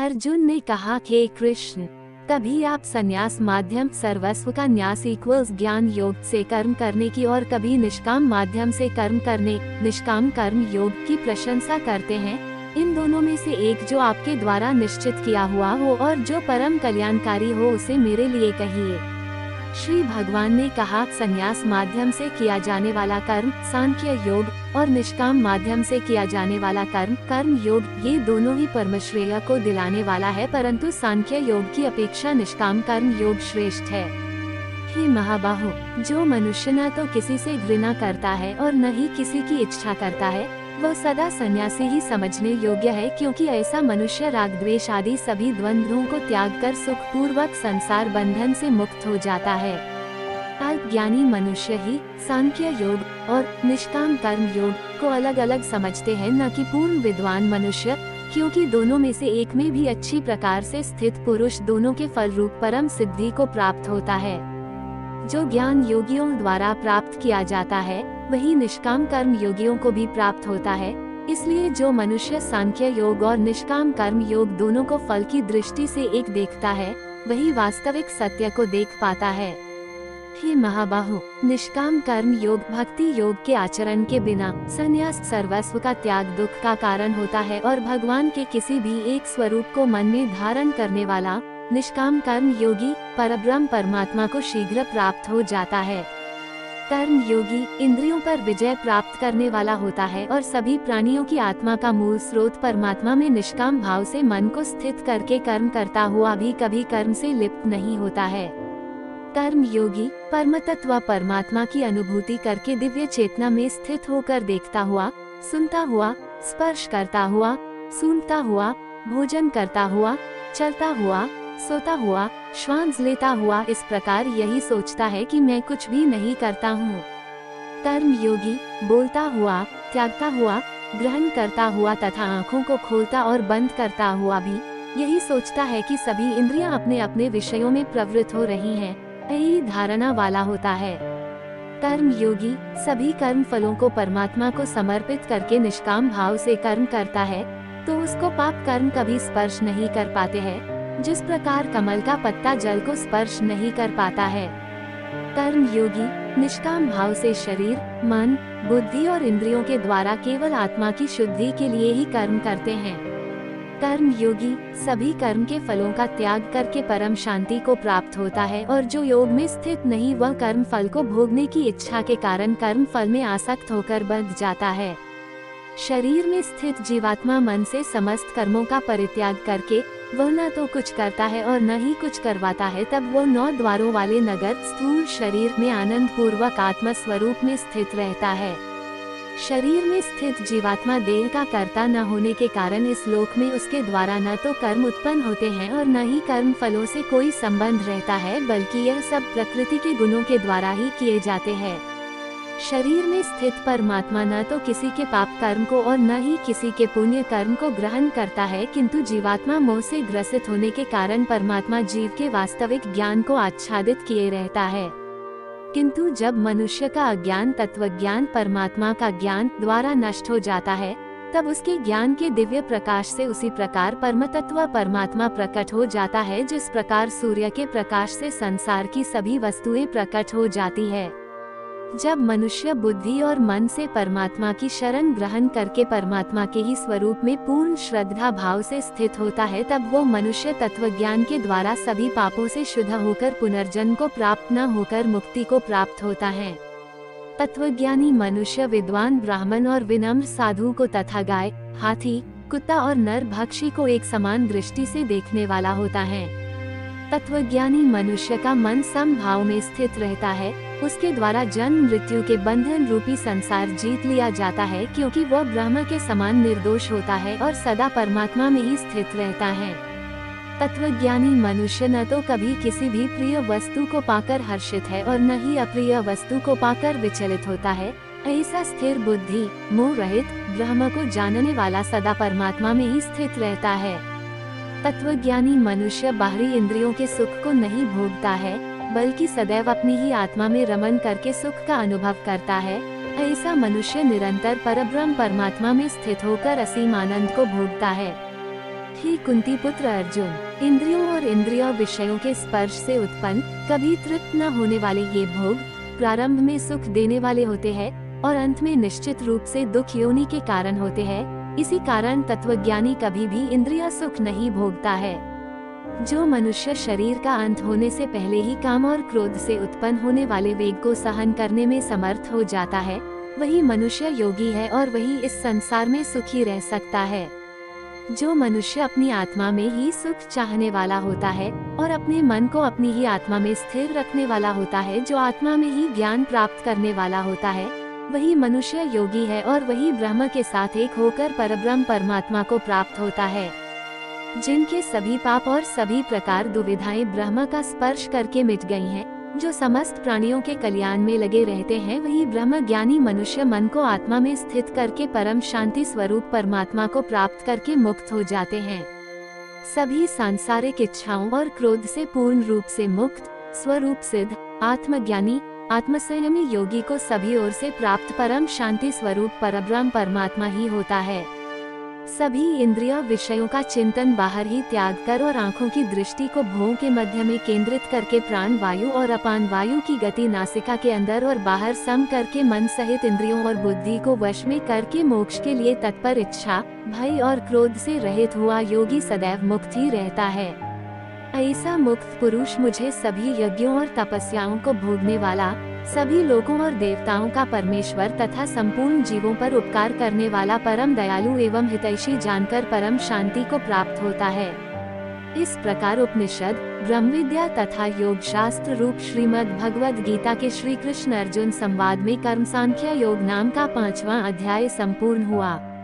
अर्जुन ने कहा, हे कृष्ण, कभी आप संन्यास माध्यम सर्वस्व का न्यास इक्वल्स ज्ञान योग से कर्म करने की और कभी निष्काम माध्यम से कर्म करने निष्काम कर्म योग की प्रशंसा करते हैं। इन दोनों में से एक जो आपके द्वारा निश्चित किया हुआ हो और जो परम कल्याणकारी हो उसे मेरे लिए कहिए। श्री भगवान ने कहा, संन्यास माध्यम से किया जाने वाला कर्म सांख्य योग और निष्काम माध्यम से किया जाने वाला कर्म कर्म योग, ये दोनों ही परमश्रेय को दिलाने वाला है, परंतु सांख्य योग की अपेक्षा निष्काम कर्म योग श्रेष्ठ है। हे महाबाहो, जो मनुष्य न तो किसी से घृणा करता है और न ही किसी की इच्छा करता है, वह सदा सन्यासी ही समझने योग्य है, क्योंकि ऐसा मनुष्य राग द्वेष आदि सभी द्वंद्वों को त्याग कर सुख पूर्वक संसार बंधन से मुक्त हो जाता है। अज्ञानी मनुष्य ही सांख्य योग और निष्काम कर्म योग को अलग अलग समझते हैं, न कि पूर्ण विद्वान मनुष्य, क्योंकि दोनों में से एक में भी अच्छी प्रकार से स्थित पुरुष दोनों के फल रूप परम सिद्धि को प्राप्त होता है। जो ज्ञान योगियों द्वारा प्राप्त किया जाता है वही निष्काम कर्म योगियों को भी प्राप्त होता है। इसलिए जो मनुष्य सांख्य योग और निष्काम कर्म योग दोनों को फल की दृष्टि से एक देखता है, वही वास्तविक सत्य को देख पाता है। हे महाबाहो, निष्काम कर्म योग भक्ति योग के आचरण के बिना संन्यास सर्वस्व का त्याग दुख का कारण होता है और भगवान के किसी भी एक स्वरूप को मन में धारण करने वाला निष्काम कर्म योगी परब्रह्म परमात्मा को शीघ्र प्राप्त हो जाता है। कर्म योगी इंद्रियों पर विजय प्राप्त करने वाला होता है और सभी प्राणियों की आत्मा का मूल स्रोत परमात्मा में निष्काम भाव से मन को स्थित करके कर्म करता हुआ भी कभी कर्म से लिप्त नहीं होता है। कर्म योगी परमतत्व परमात्मा की अनुभूति करके दिव्य चेतना में स्थित होकर देखता हुआ, सुनता हुआ, स्पर्श करता हुआ, सूंघता हुआ, भोजन करता हुआ, चलता हुआ, सोता हुआ, श्वास लेता हुआ, इस प्रकार यही सोचता है कि मैं कुछ भी नहीं करता हूँ। कर्म योगी बोलता हुआ, त्यागता हुआ, ग्रहण करता हुआ तथा आँखों को खोलता और बंद करता हुआ भी यही सोचता है कि सभी इंद्रियां अपने अपने विषयों में प्रवृत्त हो रही हैं, यही धारणा वाला होता है। कर्म योगी सभी कर्म फलों को परमात्मा को समर्पित करके निष्काम भाव से कर्म करता है, तो उसको पाप कर्म कभी स्पर्श नहीं कर पाते हैं, जिस प्रकार कमल का पत्ता जल को स्पर्श नहीं कर पाता है। कर्म योगी निष्काम भाव से शरीर, मन, बुद्धि और इंद्रियों के द्वारा केवल आत्मा की शुद्धि के लिए ही कर्म करते हैं। कर्म योगी सभी कर्म के फलों का त्याग करके परम शांति को प्राप्त होता है और जो योग में स्थित नहीं वह कर्म फल को भोगने की इच्छा के कारण कर्म फल में आसक्त होकर बंध जाता है। शरीर में स्थित जीवात्मा मन से समस्त कर्मों का परित्याग करके वह न तो कुछ करता है और न ही कुछ करवाता है, तब वो 9 द्वारों वाले नगर स्थूल शरीर में आनंद पूर्वक आत्म स्वरूप में स्थित रहता है। शरीर में स्थित जीवात्मा देह का कर्ता न होने के कारण इस लोक में उसके द्वारा न तो कर्म उत्पन्न होते हैं और न ही कर्म फलों से कोई संबंध रहता है, बल्कि यह सब प्रकृति के गुणों के द्वारा ही किए जाते हैं। शरीर में स्थित परमात्मा न तो किसी के पाप कर्म को और न ही किसी के पुण्य कर्म को ग्रहण करता है, किंतु जीवात्मा मोह से ग्रसित होने के कारण परमात्मा जीव के वास्तविक ज्ञान को आच्छादित किए रहता है। किंतु जब मनुष्य का अज्ञान तत्वज्ञान परमात्मा का ज्ञान द्वारा नष्ट हो जाता है, तब उसके ज्ञान के दिव्य प्रकाश से उसी प्रकार परमतत्व परमात्मा प्रकट हो जाता है, जिस प्रकार सूर्य के प्रकाश से संसार की सभी वस्तुएं प्रकट हो जाती है। जब मनुष्य बुद्धि और मन से परमात्मा की शरण ग्रहण करके परमात्मा के ही स्वरूप में पूर्ण श्रद्धा भाव से स्थित होता है, तब वो मनुष्य तत्वज्ञान के द्वारा सभी पापों से शुद्ध होकर पुनर्जन्म को प्राप्त न होकर मुक्ति को प्राप्त होता है। तत्वज्ञानी मनुष्य विद्वान ब्राह्मण और विनम्र साधु को तथा गाय, हाथी, कुत्ता और नर भक्षी को एक समान दृष्टि से देखने वाला होता है। तत्वज्ञानी मनुष्य का मन समभाव में स्थित रहता है, उसके द्वारा जन्म मृत्यु के बंधन रूपी संसार जीत लिया जाता है, क्योंकि वह ब्रह्म के समान निर्दोष होता है और सदा परमात्मा में ही स्थित रहता है। तत्वज्ञानी मनुष्य न तो कभी किसी भी प्रिय वस्तु को पाकर हर्षित है और न ही अप्रिय वस्तु को पाकर विचलित होता है। ऐसा स्थिर बुद्धि मोह रहित ब्रह्म को जानने वाला सदा परमात्मा में ही स्थित रहता है। तत्वज्ञानी मनुष्य बाहरी इंद्रियों के सुख को नहीं भोगता है, बल्कि सदैव अपनी ही आत्मा में रमन करके सुख का अनुभव करता है। ऐसा मनुष्य निरंतर परब्रह्म परमात्मा में स्थित होकर असीम आनंद को भोगता है। हे कुंती पुत्र अर्जुन, इंद्रियों और इंद्रिय विषयों के स्पर्श से उत्पन्न कभी तृप्त न होने वाले ये भोग प्रारंभ में सुख देने वाले होते हैं और अंत में निश्चित रूप से दुख योनि के कारण होते हैं। इसी कारण तत्वज्ञानी कभी भी इंद्रिय सुख नहीं भोगता है। जो मनुष्य शरीर का अंत होने से पहले ही काम और क्रोध से उत्पन्न होने वाले वेग को सहन करने में समर्थ हो जाता है, वही मनुष्य योगी है और वही इस संसार में सुखी रह सकता है। जो मनुष्य अपनी आत्मा में ही सुख चाहने वाला होता है और अपने मन को अपनी ही आत्मा में स्थिर रखने वाला होता है, जो आत्मा में ही ज्ञान प्राप्त करने वाला होता है, वही मनुष्य योगी है और वही ब्रह्म के साथ एक होकर परब्रह्म परमात्मा को प्राप्त होता है। जिनके सभी पाप और सभी प्रकार दुविधाएं ब्रह्म का स्पर्श करके मिट गई हैं, जो समस्त प्राणियों के कल्याण में लगे रहते हैं, वही ब्रह्म ज्ञानी मनुष्य मन को आत्मा में स्थित करके परम शांति स्वरूप परमात्मा को प्राप्त करके मुक्त हो जाते हैं। सभी सांसारिक इच्छाओं और क्रोध से पूर्ण रूप से मुक्त, स्वरूप सिद्ध, आत्मज्ञानी, आत्मसंयमी योगी को सभी ओर से प्राप्त परम शांति स्वरूप परब्रह्म परमात्मा ही होता है। सभी इंद्रिय विषयों का चिंतन बाहर ही त्याग कर और आँखों की दृष्टि को भों के मध्य में केंद्रित करके प्राण वायु और अपान वायु की गति नासिका के अंदर और बाहर सम करके मन सहित इंद्रियों और बुद्धि को वश में करके मोक्ष के लिए तत्पर इच्छा, भय और क्रोध से रहित हुआ योगी सदैव मुक्त ही रहता है। ऐसा मुक्त पुरुष मुझे सभी यज्ञों और तपस्याओं को भोगने वाला, सभी लोगों और देवताओं का परमेश्वर तथा संपूर्ण जीवों पर उपकार करने वाला परम दयालु एवं हितैषी जानकर परम शांति को प्राप्त होता है। इस प्रकार उपनिषद, ब्रह्म विद्या तथा योग शास्त्र रूप श्रीमद् भगवद गीता के श्री कृष्ण अर्जुन संवाद में कर्म सांख्य योग नाम का 5वां अध्याय संपूर्ण हुआ।